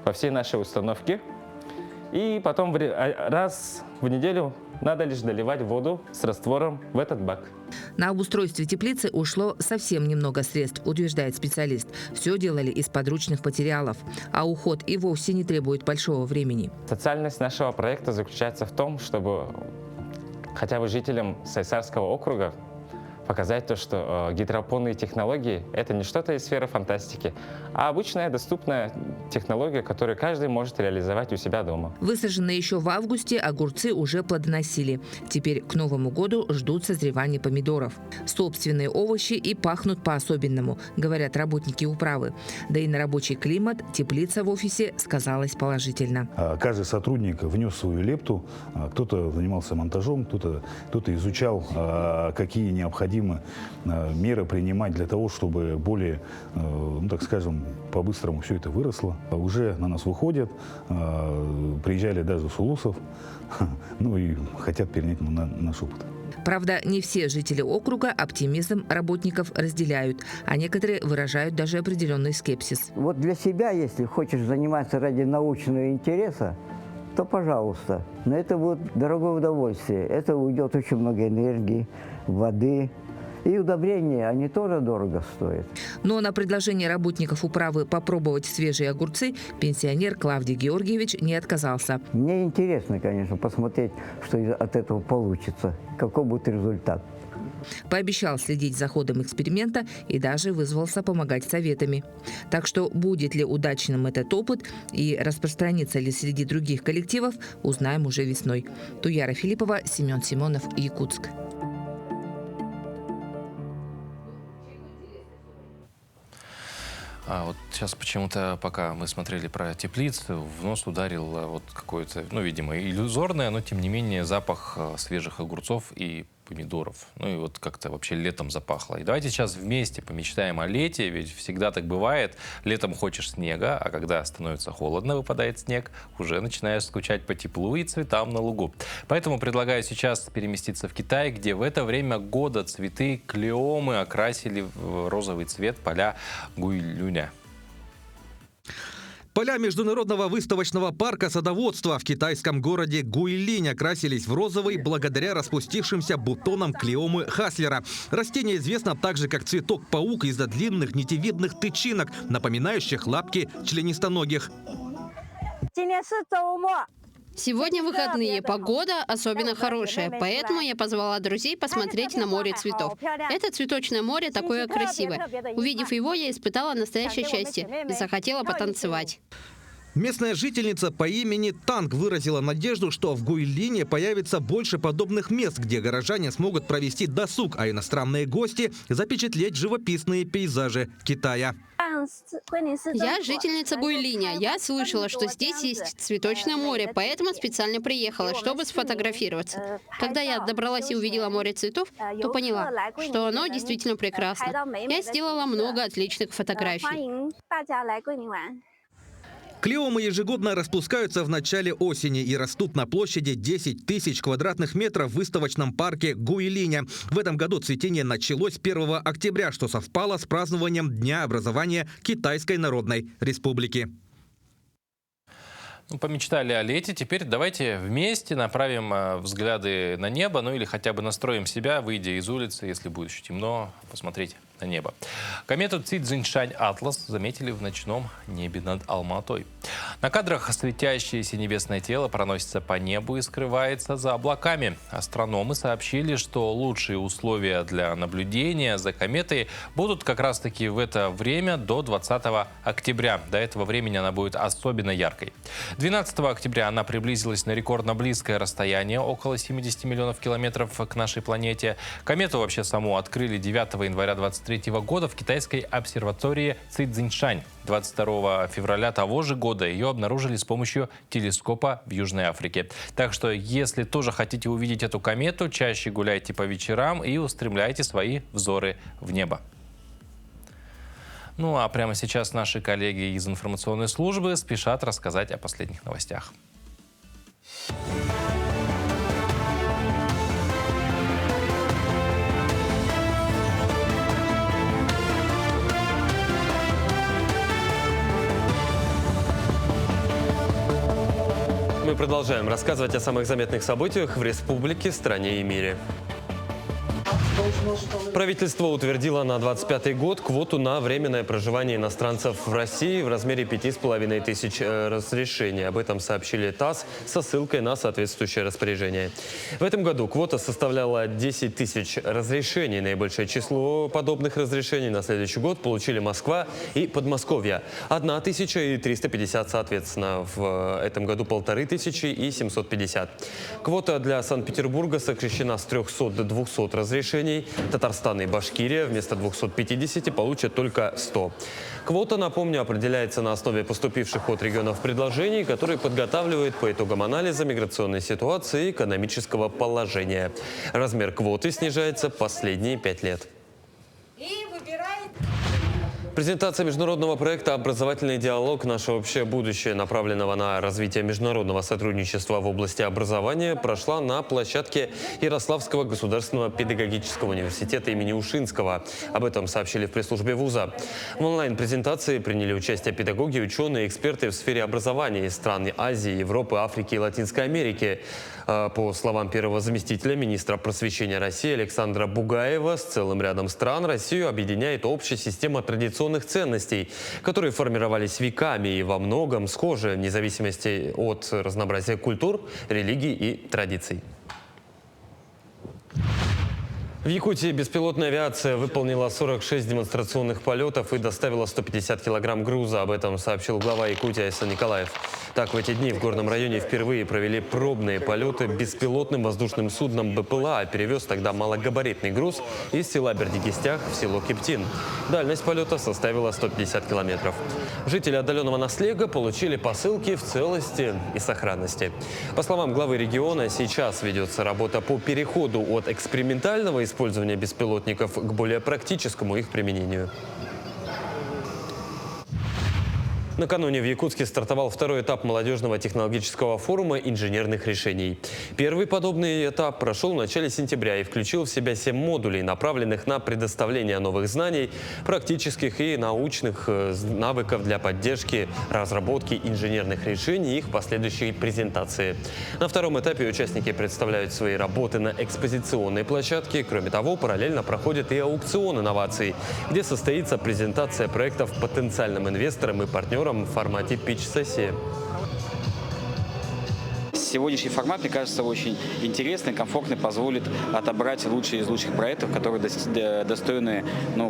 S15: по всей нашей установке. И потом раз в неделю надо лишь доливать воду с раствором в этот бак.
S5: На обустройстве теплицы ушло совсем немного средств, утверждает специалист. Все делали из подручных материалов, а уход и вовсе не требует большого времени.
S15: Социальность нашего проекта заключается в том, чтобы хотя бы жителям Сайсарского округа показать то, что гидропонные технологии – это не что-то из сферы фантастики, а обычная доступная технология, которую каждый может реализовать у себя дома.
S5: Высаженные еще в августе огурцы уже плодоносили. Теперь к Новому году ждут созревания помидоров. Собственные овощи и пахнут по-особенному, говорят работники управы. Да и на рабочий климат теплица в офисе сказалась положительно.
S16: Каждый сотрудник внес свою лепту. Кто-то занимался монтажом, кто-то изучал, какие необходимы меры принимать для того, чтобы более, ну, так скажем, по-быстрому все это выросло. Уже на нас выходят, приезжали даже с улусов, ну и хотят перенять наш опыт.
S5: Правда, не все жители округа оптимизм работников разделяют, а некоторые выражают даже определенный скепсис.
S17: Вот для себя, если хочешь заниматься ради научного интереса, то пожалуйста. Но это будет дорогое удовольствие. Это уйдет очень много энергии, воды. И удобрения, они тоже дорого стоят.
S5: Но на предложение работников управы попробовать свежие огурцы пенсионер Клавдий Георгиевич не отказался.
S17: Мне интересно, конечно, посмотреть, что от этого получится, какой будет результат.
S5: Пообещал следить за ходом эксперимента и даже вызвался помогать советами. Так что будет ли удачным этот опыт и распространится ли среди других коллективов, узнаем уже весной. Туяра Филиппова, Семен Симонов, Якутск.
S1: Вот сейчас почему-то, пока мы смотрели про теплицу, в нос ударил вот какой-то, ну, видимо, иллюзорный, но тем не менее запах свежих огурцов и помидоров. Ну и вот как-то вообще летом запахло. И давайте сейчас вместе помечтаем о лете, ведь всегда так бывает. Летом хочешь снега, а когда становится холодно, выпадает снег, уже начинаешь скучать по теплу и цветам на лугу. Поэтому предлагаю сейчас переместиться в Китай, где в это время года цветы клеомы окрасили в розовый цвет поля Гуйлюня.
S18: Поля Международного выставочного парка садоводства в китайском городе Гуйлинь окрасились в розовый благодаря распустившимся бутонам клеомы Хаслера. Растение известно также как цветок-паук из-за длинных нитевидных тычинок, напоминающих лапки членистоногих.
S19: Сегодня выходные, погода особенно хорошая, поэтому я позвала друзей посмотреть на море цветов. Это цветочное море такое красивое. Увидев его, я испытала настоящее счастье и захотела потанцевать.
S18: Местная жительница по имени Танг выразила надежду, что в Гуйлине появится больше подобных мест, где горожане смогут провести досуг, а иностранные гости запечатлеть живописные пейзажи Китая.
S19: Я жительница Гуйлиня. Я слышала, что здесь есть цветочное море, поэтому специально приехала, чтобы сфотографироваться. Когда я добралась и увидела море цветов, то поняла, что оно действительно прекрасно. Я сделала много отличных фотографий.
S18: Клеомы ежегодно распускаются в начале осени и растут на площади 10 тысяч квадратных метров в выставочном парке Гуйлиня. В этом году цветение началось 1 октября, что совпало с празднованием Дня образования Китайской Народной Республики.
S1: Ну, помечтали о лете. Теперь давайте вместе направим взгляды на небо, ну или хотя бы настроим себя, выйдя из улицы, если будет еще темно, посмотреть на небо. Комету Цзиньшань Атлас заметили в ночном небе над Алматой. На кадрах светящееся небесное тело проносится по небу и скрывается за облаками. Астрономы сообщили, что лучшие условия для наблюдения за кометой будут как раз-таки в это время до 20 октября. До этого времени она будет особенно яркой. 12 октября она приблизилась на рекордно близкое расстояние, около 70 миллионов километров к нашей планете. Комету вообще саму открыли 9 января 2023 года в китайской обсерватории Цзиньшань. 22 февраля того же года ее обнаружили с помощью телескопа в Южной Африке. Так что, если тоже хотите увидеть эту комету, чаще гуляйте по вечерам и устремляйте свои взоры в небо. Ну а прямо сейчас наши коллеги из информационной службы спешат рассказать о последних новостях.
S3: Мы продолжаем рассказывать о самых заметных событиях в республике, стране и мире. Правительство утвердило на 2025 год квоту на временное проживание иностранцев в России в размере 5500 разрешений. Об этом сообщили ТАСС со ссылкой на соответствующее распоряжение. В этом году квота составляла 10 тысяч разрешений. Наибольшее число подобных разрешений на следующий год получили Москва и Подмосковье. 1350, соответственно. В этом году 1500 и 750. Квота для Санкт-Петербурга сокращена с 300 до 200 разрешений. Татарстан и Башкирия вместо 250 получат только 100. Квота, напомню, определяется на основе поступивших от регионов предложений, которые подготавливают по итогам анализа миграционной ситуации и экономического положения. Размер квоты снижается последние 5 лет. Презентация международного проекта «Образовательный диалог. Наше общее будущее», направленного на развитие международного сотрудничества в области образования, прошла на площадке Ярославского государственного педагогического университета имени Ушинского. Об этом сообщили в пресс-службе вуза. В онлайн-презентации приняли участие педагоги, ученые, эксперты в сфере образования из стран Азии, Европы, Африки и Латинской Америки. По словам первого заместителя министра просвещения России Александра Бугаева, с целым рядом стран Россию объединяет общая система традиционных ценностей, которые формировались веками и во многом схожи, вне зависимости от разнообразия культур, религий и традиций. В Якутии беспилотная авиация выполнила 46 демонстрационных полетов и доставила 150 килограмм груза. Об этом сообщил глава Якутии Айсан Николаев. Так, в эти дни в горном районе впервые провели пробные полеты беспилотным воздушным судном БПЛА. Перевез тогда малогабаритный груз из села Бердикистях в село Кептин. Дальность полета составила 150 километров. Жители отдаленного Наслега получили посылки в целости и сохранности. По словам главы региона, сейчас ведется работа по переходу от экспериментального использования беспилотников к более практическому их применению. Накануне в Якутске стартовал второй этап молодежного технологического форума инженерных решений. Первый подобный этап прошел в начале сентября и включил в себя 7 модулей, направленных на предоставление новых знаний, практических и научных навыков для поддержки разработки инженерных решений и их последующей презентации. На втором этапе участники представляют свои работы на экспозиционной площадке. Кроме того, параллельно проходит и аукцион инноваций, где состоится презентация проектов потенциальным инвесторам и партнерам в формате питч-сессии.
S20: Сегодняшний формат, мне кажется, очень интересный, комфортный, позволит отобрать лучшие из лучших проектов, которые достойны,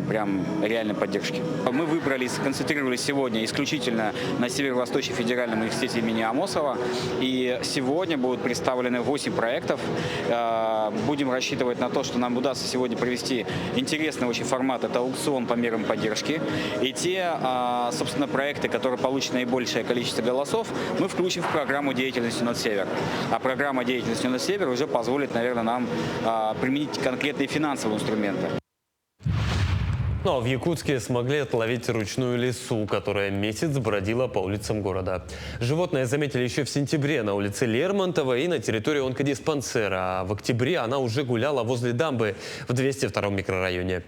S20: прям реальной поддержки. Мы выбрали и сконцентрировались сегодня исключительно на Северо-Восточном федеральном университете имени Амосова. И сегодня будут представлены 8 проектов. Будем рассчитывать на то, что нам удастся сегодня провести интересный очень формат. Это аукцион по мерам поддержки. И те, собственно, проекты, которые получат наибольшее количество голосов, мы включим в программу деятельности «Нот Север». А программа деятельности «Нот Север» уже позволит, наверное, нам применить конкретные финансовые инструменты.
S3: Ну а в Якутске смогли отловить ручную лису, которая месяц бродила по улицам города. Животное заметили еще в сентябре на улице Лермонтова и на территории онкодиспансера. А в октябре она уже гуляла возле дамбы в 202 микрорайоне.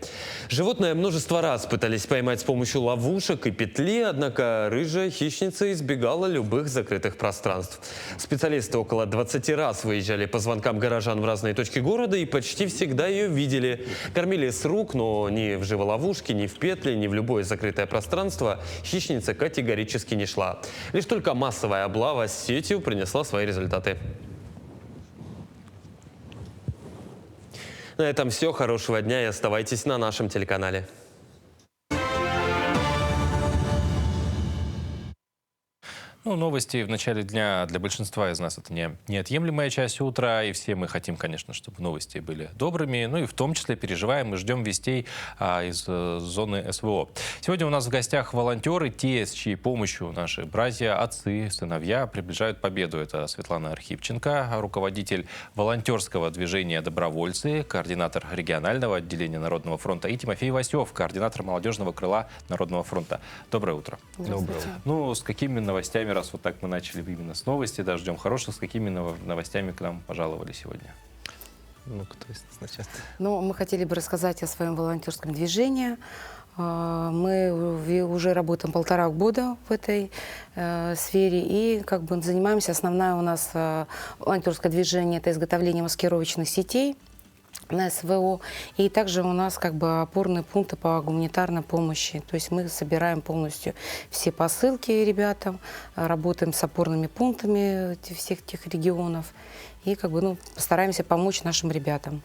S3: Животное множество раз пытались поймать с помощью ловушек и петли, однако рыжая хищница избегала любых закрытых пространств. Специалисты около 20 раз выезжали по звонкам горожан в разные точки города и почти всегда ее видели. Кормили с рук, но не в живоловушке, ловушки, ни в петли, ни в любое закрытое пространство хищница категорически не шла. Лишь только массовая облава с сетью принесла свои результаты. На этом все. Хорошего дня и оставайтесь на нашем телеканале.
S1: Ну, новости в начале дня для большинства из нас это неотъемлемая часть утра, и все мы хотим, конечно, чтобы новости были добрыми, ну и в том числе переживаем и ждем вестей из зоны СВО. Сегодня у нас в гостях волонтеры, те, с чьей помощью наши братья, отцы, сыновья приближают победу. Это Светлана Архипченко, руководитель волонтерского движения «Добровольцы», координатор регионального отделения Народного фронта, и Тимофей Васев, координатор молодежного крыла Народного фронта. Доброе утро.
S21: Доброе.
S1: Ну, с какими новостями, раз вот так мы начали именно с новости, да, ждем хороших, с какими новостями к нам пожаловали сегодня?
S21: Ну, кто сначала?
S22: Ну, мы хотели бы рассказать о своем волонтерском движении. Мы уже работаем 1,5 года в этой сфере и как бы занимаемся. Основное у нас волонтерское движение – это изготовление маскировочных сетей на СВО. И также у нас как бы опорные пункты по гуманитарной помощи. То есть мы собираем полностью все посылки ребятам, работаем с опорными пунктами всех тех регионов. И как бы, постараемся помочь нашим ребятам.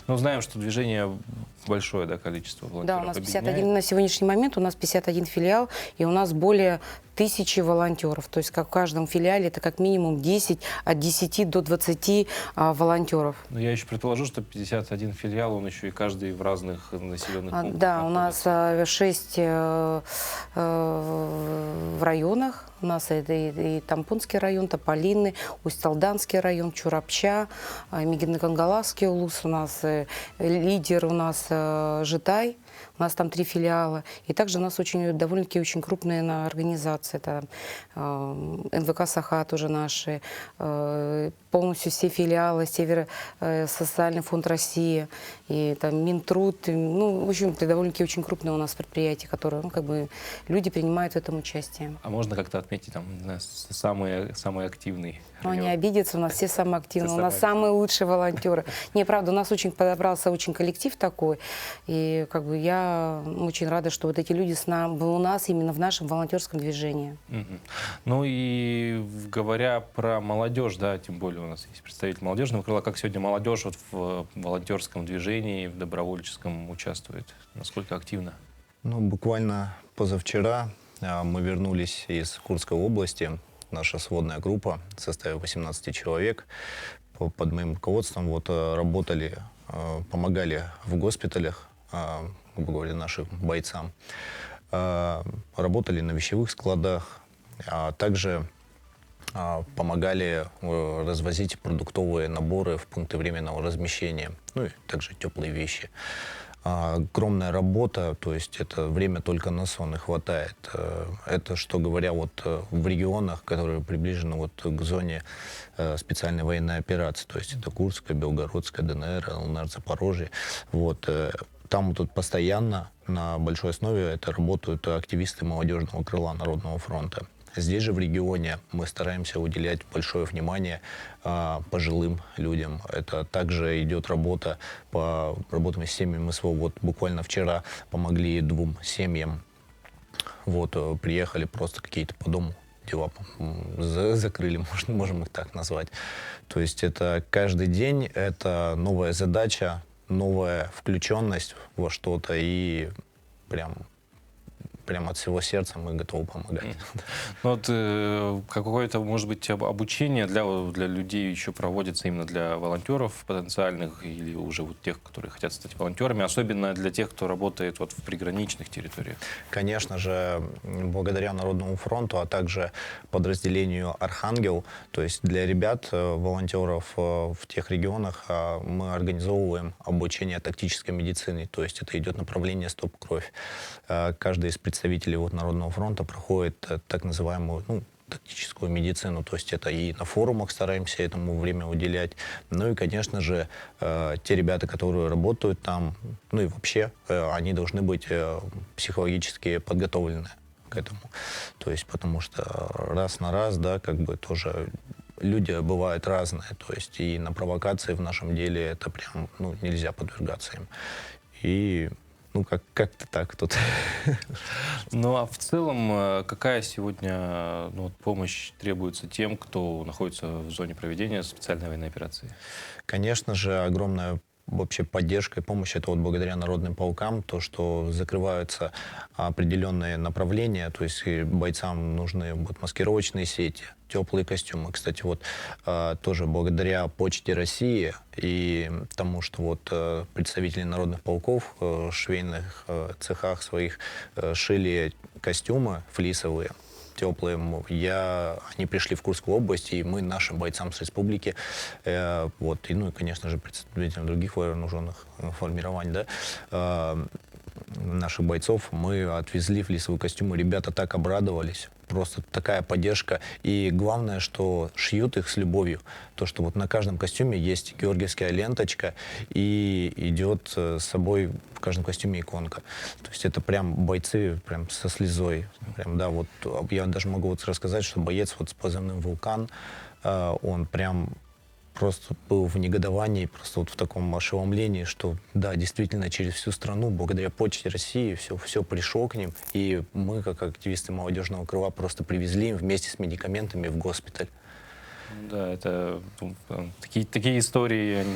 S1: Ну, знаем, что движение большое, да, количество волонтеров.
S22: Да, у нас 51, на сегодняшний момент у нас 51 филиал, и у нас более 1000 волонтеров. То есть как в каждом филиале это как минимум 10, от 10 до 20 волонтеров.
S1: Но я еще предположу, что 51 филиал, он еще и каждый в разных населенных пунктах.
S22: Да, у нас 6 в районах. У нас это и Тампунский район, Тополиный, Усть-Алданский район, Чурапча, Мегино-Кангаласский улус, у нас лидер, у нас Житай. У нас там 3 филиала. И также у нас довольно-таки очень крупные организации. Это НВК «Саха» тоже наши, полностью все филиалы, Социальный фонд России, и там Минтруд. Ну, в общем, это довольно-таки очень крупные у нас предприятия, которые, как бы, люди принимают в этом участие.
S1: А можно как-то отметить там самые активные?
S22: Ну, не обидятся, у нас все самые активные, у нас самые лучшие волонтеры. Не, правда, у нас подобрался очень коллектив такой, и как бы я очень рада, что вот эти люди у нас именно в нашем волонтерском движении.
S1: Ну и говоря про молодежь, да, тем более у нас есть представитель молодежного крыла, как сегодня молодежь вот в волонтерском движении, в добровольческом участвует? Насколько активно?
S21: Ну, буквально позавчера мы вернулись из Курской области. Наша сводная группа в составе 18 человек под моим руководством работали, помогали в госпиталях, грубо говоря, нашим бойцам. Работали на вещевых складах, а также помогали развозить продуктовые наборы в пункты временного размещения, ну и также теплые вещи. Огромная работа, то есть это время только на сон не хватает. Это, что говоря, в регионах, которые приближены к зоне специальной военной операции, то есть это Курская, Белгородская, ДНР, ЛНР, Запорожье. Там тут постоянно на большой основе работают активисты молодежного крыла Народного фронта. Здесь же в регионе мы стараемся уделять большое внимание пожилым людям. Это также идет работа по работам с семьями СВО. Буквально вчера помогли 2 семьям. Приехали просто какие-то по дому дела закрыли, можем их так назвать. То есть это каждый день, это новая задача, новая включенность во что-то, и прям от всего сердца мы готовы помогать.
S1: Какое-то, может быть, обучение для людей еще проводится именно для волонтеров потенциальных или уже тех, которые хотят стать волонтерами, особенно для тех, кто работает в приграничных территориях?
S21: Конечно же, благодаря Народному фронту, а также подразделению «Архангел», то есть для ребят, волонтеров в тех регионах, мы организовываем обучение тактической медицины, то есть это идет направление «Стоп-кровь». Каждый из представителей Народного фронта проходит так называемую тактическую медицину, то есть это и на форумах стараемся этому время уделять. Ну и, конечно же, те ребята, которые работают там, ну и вообще, они должны быть психологически подготовлены к этому. То есть потому что раз на раз, да, как бы тоже люди бывают разные, то есть и на провокации в нашем деле это прям, нельзя подвергаться им. И Ну, как-то так тут.
S1: Ну, а в целом, какая сегодня помощь требуется тем, кто находится в зоне проведения специальной военной операции?
S21: Конечно же, огромная вообще поддержка и помощь — это вот благодаря народным полкам, то, что закрываются определенные направления, то есть бойцам нужны вот маскировочные сети, теплые костюмы. Кстати, вот тоже благодаря Почте России и тому, что вот представители народных полков в швейных цехах своих шили костюмы флисовые, теплые. Они пришли в Курскую область, и мы нашим бойцам с республики, вот, и, ну и, конечно же, представителям других вооруженных формирований, да, наших бойцов мы отвезли флисовые костюмы. Ребята так обрадовались. Просто такая поддержка. И главное, что шьют их с любовью. То, что вот на каждом костюме есть георгиевская ленточка, и идет с собой в каждом костюме иконка. То есть это прям бойцы прям со слезой. Прям, да, вот я даже могу вот рассказать, что боец вот с позывным «Вулкан», он прям просто был в негодовании, просто вот в таком ошеломлении, что да, действительно через всю страну, благодаря Почте России, все пришло к ним, и мы, как активисты молодежного крыла, просто привезли им вместе с медикаментами в госпиталь.
S1: Да, это такие истории, они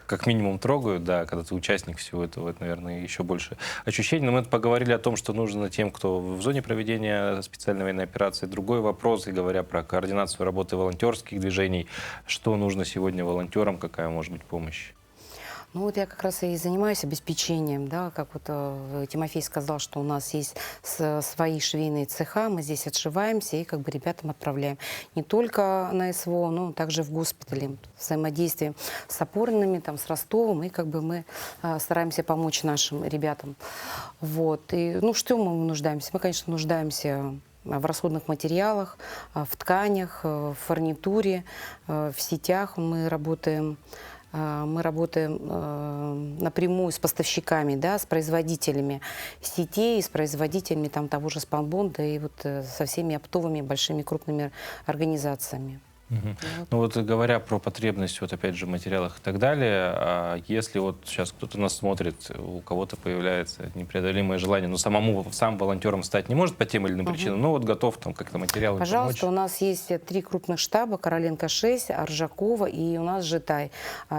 S1: как минимум трогают, да, когда ты участник всего этого, это, наверное, еще больше ощущений. Но мы поговорили о том, что нужно тем, кто в зоне проведения специальной военной операции. Другой вопрос, и говоря про координацию работы волонтерских движений, что нужно сегодня волонтерам, какая может быть помощь?
S22: Ну вот я как раз и занимаюсь обеспечением, да, как вот Тимофей сказал, что у нас есть свои швейные цеха, мы здесь отшиваемся и как бы ребятам отправляем. Не только на СВО, но также в госпитале, взаимодействием с опорными, там, с Ростовом, и как бы мы стараемся помочь нашим ребятам. Вот. И, ну, что мы нуждаемся? Мы, конечно, нуждаемся в расходных материалах, в тканях, в фурнитуре, в сетях мы работаем. Мы работаем напрямую с поставщиками, да, с производителями сетей, с производителями там, того же спанбонда и вот со всеми оптовыми большими крупными организациями.
S1: Ну вот говоря про потребность, вот опять же, в материалах и так далее, если вот сейчас кто-то нас смотрит, у кого-то появляется непреодолимое желание, но сам волонтером стать не может по тем или иным причинам, но вот готов там как-то материалы помочь.
S22: Пожалуйста, у нас есть 3 крупных штаба: Короленко 6, Аржакова и у нас Житай,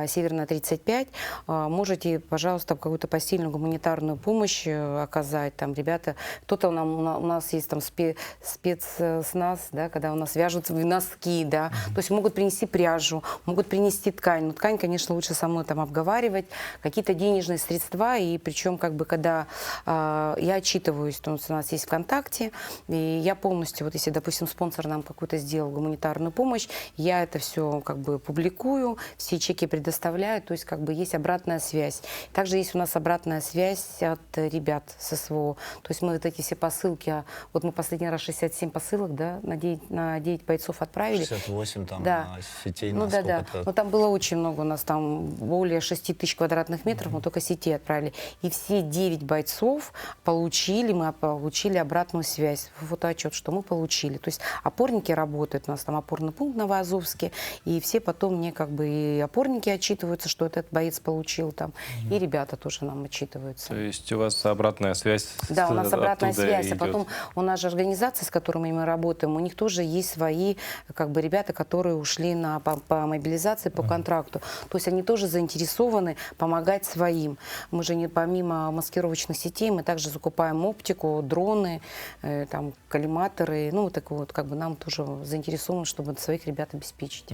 S22: Северная 35. Можете, пожалуйста, какую-то посильную гуманитарную помощь оказать. Там ребята, кто-то у нас есть там спецсназ, да, когда у нас вяжут носки, да. То есть могут принести пряжу, могут принести ткань. Но ткань, конечно, лучше со мной там обговаривать, какие-то денежные средства. И причем, как бы, когда я отчитываюсь, то у нас есть ВКонтакте, и я полностью, вот если, допустим, спонсор нам какую-то сделал гуманитарную помощь, я это все как бы публикую, все чеки предоставляю, то есть как бы есть обратная связь. Также есть у нас обратная связь от ребят с СВО. То есть мы вот эти все посылки, вот мы последний раз 67 посылок, да, на 9 бойцов отправили.
S21: 68 там,
S22: да.
S21: Сетей.
S22: Ну да, да. Но там было очень много, у нас там более 6 тысяч квадратных метров, мы только сетей отправили. И все 9 бойцов мы получили обратную связь, фотоотчет, что мы получили. То есть опорники работают, у нас там опорный пункт Новоазовский, и все потом мне как бы и опорники отчитываются, что этот боец получил там, и ребята тоже нам отчитываются.
S1: То есть у вас обратная связь?
S22: Да, у нас обратная связь,
S1: идет.
S22: а потом у нас же организации, с которыми мы работаем, у них тоже есть свои как бы ребята, которые ушли по мобилизации, по контракту. То есть они тоже заинтересованы помогать своим. Мы же помимо маскировочных сетей, мы также закупаем оптику, дроны, там, коллиматоры. Ну, вот так вот, как бы нам тоже заинтересованы, чтобы своих ребят обеспечить.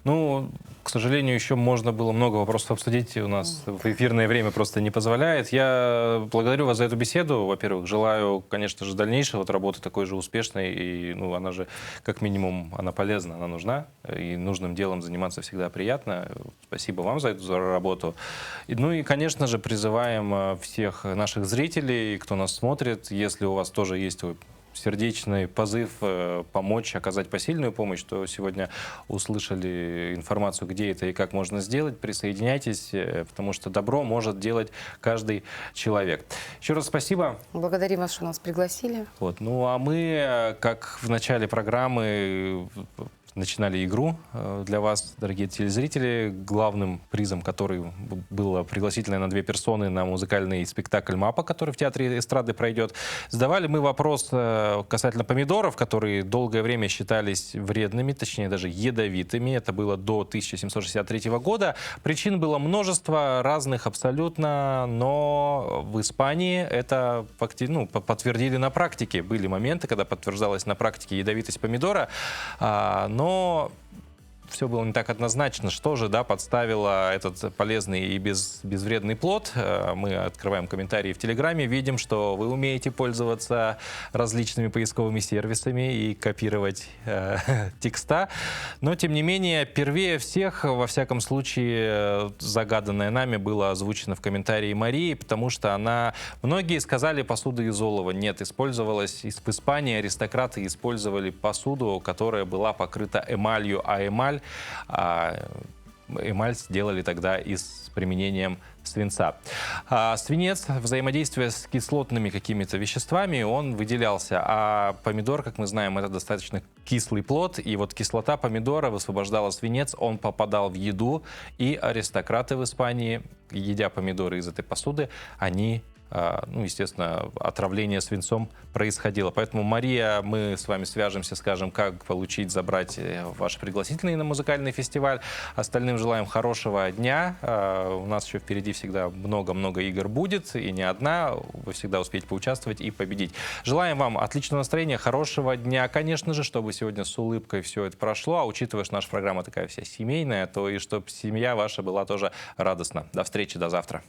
S1: Ну, к сожалению, еще можно было много вопросов обсудить. У нас эфирное время просто не позволяет. Я благодарю вас за эту беседу. Во-первых, желаю, конечно же, дальнейшей вот работы такой же успешной. И, ну, она же, как минимум, она полезна, она нужна. И нужным делом заниматься всегда приятно. Спасибо вам за эту работу. Ну и, конечно же, призываем всех наших зрителей, кто нас смотрит, если у вас тоже есть сердечный позыв помочь, оказать посильную помощь, то сегодня услышали информацию, где это и как можно сделать. Присоединяйтесь, потому что добро может делать каждый человек. Еще раз спасибо.
S22: Благодарим вас, что нас пригласили.
S1: Вот. Ну а мы, как в начале программы, начинали игру для вас, дорогие телезрители. Главным призом, который было пригласительное на 2 персоны на музыкальный спектакль «Мапа», который в Театре эстрады пройдет. Задавали мы вопрос касательно помидоров, которые долгое время считались вредными, точнее даже ядовитыми. Это было до 1763 года. Причин было множество, разных абсолютно, но в Испании это подтвердили на практике. Были моменты, когда подтверждалась на практике ядовитость помидора, но все было не так однозначно. Что же, подставило этот полезный и безвредный плод? Мы открываем комментарии в Телеграме, видим, что вы умеете пользоваться различными поисковыми сервисами и копировать текста. Но, тем не менее, первее всех, во всяком случае, загаданное нами было озвучено в комментарии Марии, потому что многие сказали, посуда из олова. Нет, использовалась в Испании. Аристократы использовали посуду, которая была покрыта эмалью, а эмаль сделали тогда с применением свинца. Свинец, взаимодействие с кислотными какими-то веществами, он выделялся. А помидор, как мы знаем, это достаточно кислый плод. И вот кислота помидора высвобождала свинец, он попадал в еду. И аристократы в Испании, едя помидоры из этой посуды, они естественно, отравление свинцом происходило. Поэтому, Мария, мы с вами свяжемся, скажем, как забрать ваш пригласительный на музыкальный фестиваль. Остальным желаем хорошего дня. У нас еще впереди всегда много-много игр будет, и не одна. Вы всегда успеете поучаствовать и победить. Желаем вам отличного настроения, хорошего дня, конечно же, чтобы сегодня с улыбкой все это прошло. А учитывая, что наша программа такая вся семейная, то и чтобы семья ваша была тоже радостна. До встречи, до завтра.